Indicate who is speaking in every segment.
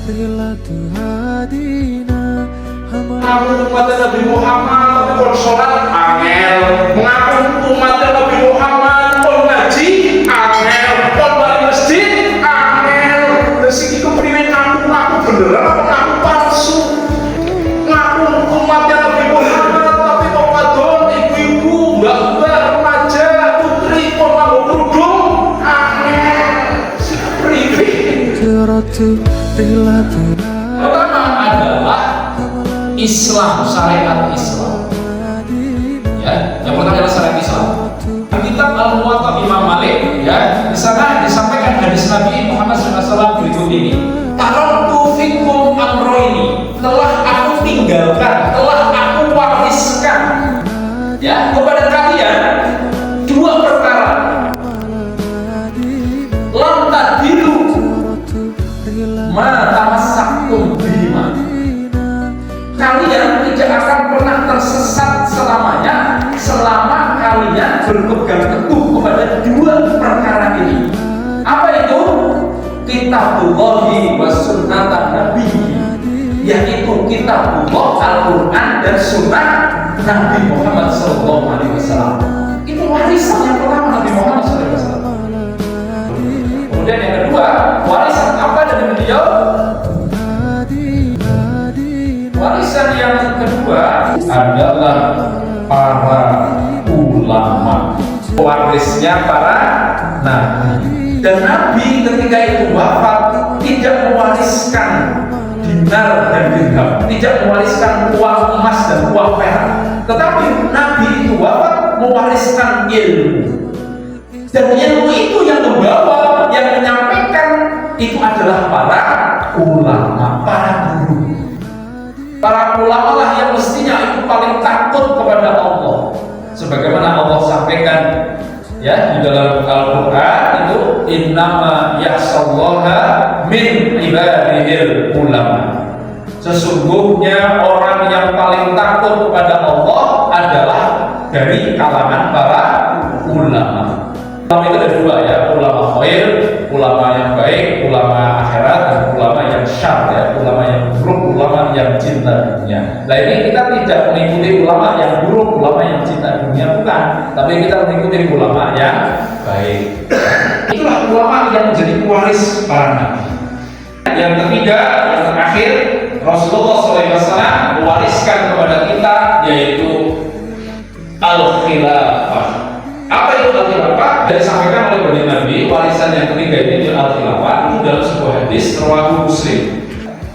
Speaker 1: Aku umat Nabi Muhammad tapi kalau sholat angel, mengaku umat Nabi Muhammad kalau ngaji angel, kalau balik masjid angel. Terus itu primen ngaku beneran apa ngaku palsu? Ngaku umat Nabi Muhammad tapi kok padon ibu-ibu, mbak-mbak, remaja, putri, kok nganggo kerudung angel. Primen. Pertama adalah Islam, syariat Islam. Ya, yang pertama adalah syariat Islam. Kitab Al-Muwatta Imam Malik, ya, di sana disampaikan hadis Nabi Muhammad SAW berikut ini. Taraktu fikum amroini, telah aku tinggalkan, telah aku wariskan, ya, kepada kalian dua perkara. Lam tadilu ma tamassaktum bihima. Kalian tidak akan pernah tersesat selamanya selama kalian berpegang teguh kepada dua perkara ini. Apa itu? Kitabullahi wa sunnatan Nabi, yaitu kitabullah, Al-Quran dan sunnah Nabi Muhammad SAW. Itu warisan yang pertama Nabi Muhammad SAW. Kemudian yang kedua, warisan apa dari beliau? Warisan yang kedua adalah para ulama, warisnya para nabi. Dan nabi ketika itu wafat tidak mewariskan dinar dan dirham, tidak mewariskan uang emas dan uang perak, tetapi nabi itu wafat mewariskan ilmu. Dan ilmu itu yang membawa, yang menyampaikan itu adalah para ulama, para guru. Para ulama lah yang mestinya itu paling takut kepada Allah. Sebagaimana Allah sampaikan, ya, di dalam Al-Quran itu innama yakhshallaha min ibadihil ulama. Sesungguhnya orang yang paling takut kepada Allah adalah dari kalangan para ulama. Ulama itu ada dua, ya, ulama khair, ulama yang baik, ulama akhirat, dan ulama yang syar, ya, ulama yang buruk, ulama yang cinta dunia. Nah, ini kita tidak mengikuti ulama yang buruk, ulama yang cinta dunia, bukan, tapi kita mengikuti ulama yang baik. Itulah ulama yang menjadi pewaris para nabi. Yang ketiga, yang terakhir, Rasulullah SAW mewariskan kepada kita yaitu al-khilafah. Apa itu al-khilafah? Dan disampaikan oleh baginda Nabi, warisan yang ketiga ini al-khilafah itu dalam sebuah hadis rawahu Muslim.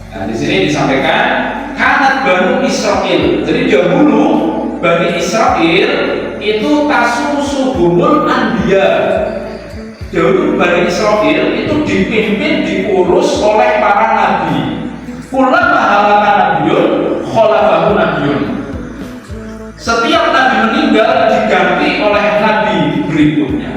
Speaker 1: Nah, di sini disampaikan kanat Banu Israil. Jadi dahulu Bani Israil itu tasusuhumul anbiya. Dahulu Bani Israil itu dipimpin, diurus oleh para nabi. Kullama halaka nabiyun khalafahu nabiyun. Setiap nabi meninggal diganti oleh nabi berikutnya.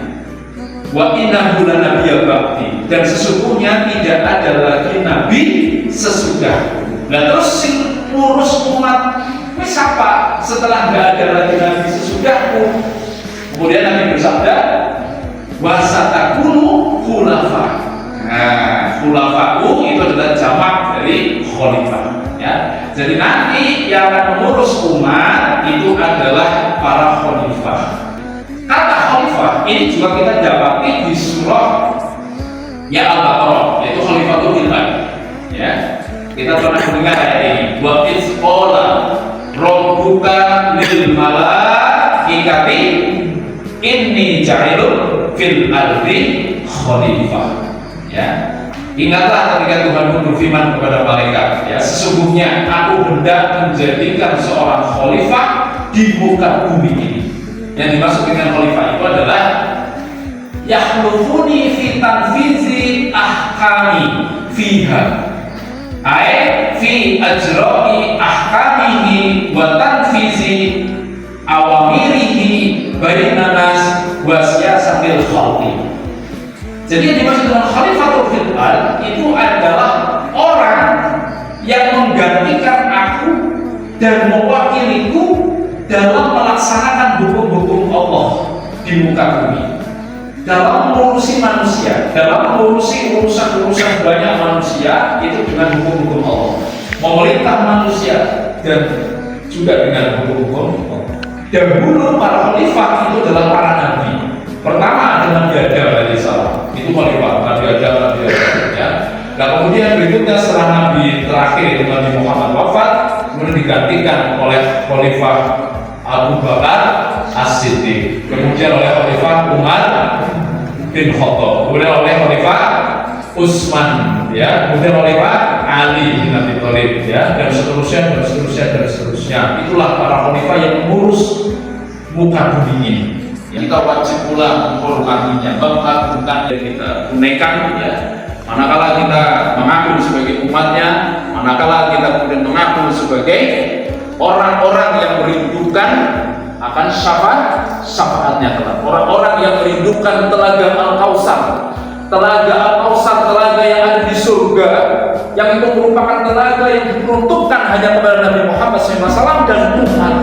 Speaker 1: Wa innahu lanabiyya ba'di, dan sesungguhnya tidak ada lagi nabi sesudah. Nah, terus sing ngurus umat siapa setelah nggak ada lagi nabi sesudahku? Kemudian Nabi bersabda, wasatakunu khulafa. Nah, khulafa'u itu adalah jamak dari khalifah. Ya, jadi nanti yang akan mengurus umat itu adalah para khalifah. Kata khalifah ini juga kita dapati di surah ya Al-Baqarah, yaitu khalifatul ilman. Ya, kita pernah mendengar ayat ini. Wa iz qala rabbuka lil malaikati inni ja'ilun fil ardi khalifah. Ya, ingatlah ketika Tuhan berfirman kepada malaikat, ya, sesungguhnya aku hendak menjadikan seorang khalifah di muka bumi ini. Yang dimaksud dengan khalifah itu adalah yakhlufuni fi tanfizi ahkami fiha, ai fi ajra'i ahkamihi wa tanfizi awamirihi bainan nas wa siyasatil khalqi. Jadi yang dimaksud dengan khalifatul fil-ard itu adalah orang yang menggantikan aku dan mewakiliku dalam melaksanakan hukum-hukum Allah di muka bumi. dalam mengurusi manusia, dalam mengurusi urusan-urusan banyak manusia itu dengan hukum-hukum Allah, memerintah manusia dan juga dengan hukum-hukum Allah. Dahulu para khalifah itu adalah para nabi. Pertama ada Nabi Adam alaihissalam, itu khalifah Nabi Adam ya. Nah kemudian berikutnya setelah Nabi terakhir itu Nabi Muhammad wafat, kemudian digantikan oleh khalifah Abu Bakar As-Siddiq, kemudian oleh khalifah Umar bin Khattab, kemudian oleh khalifah Utsman, ya, kemudian oleh Ali bin Abi Thalib, ya, dan seterusnya dan seterusnya dan seterusnya. Itulah para khalifah yang mengurus muka bumi ini. Kita wajib pula menghormatinya, mengagungkan dan kita tunaikan, ya. Manakala kita mengaku sebagai umatnya, manakala kita kemudian mengaku sebagai orang-orang yang merindukan akan syafaatnya kelak, orang-orang yang merindukan telaga Al-Kautsar, telaga yang ada di surga, yang itu merupakan telaga yang diperuntukkan hanya kepada Nabi Muhammad SAW dan Tuhan.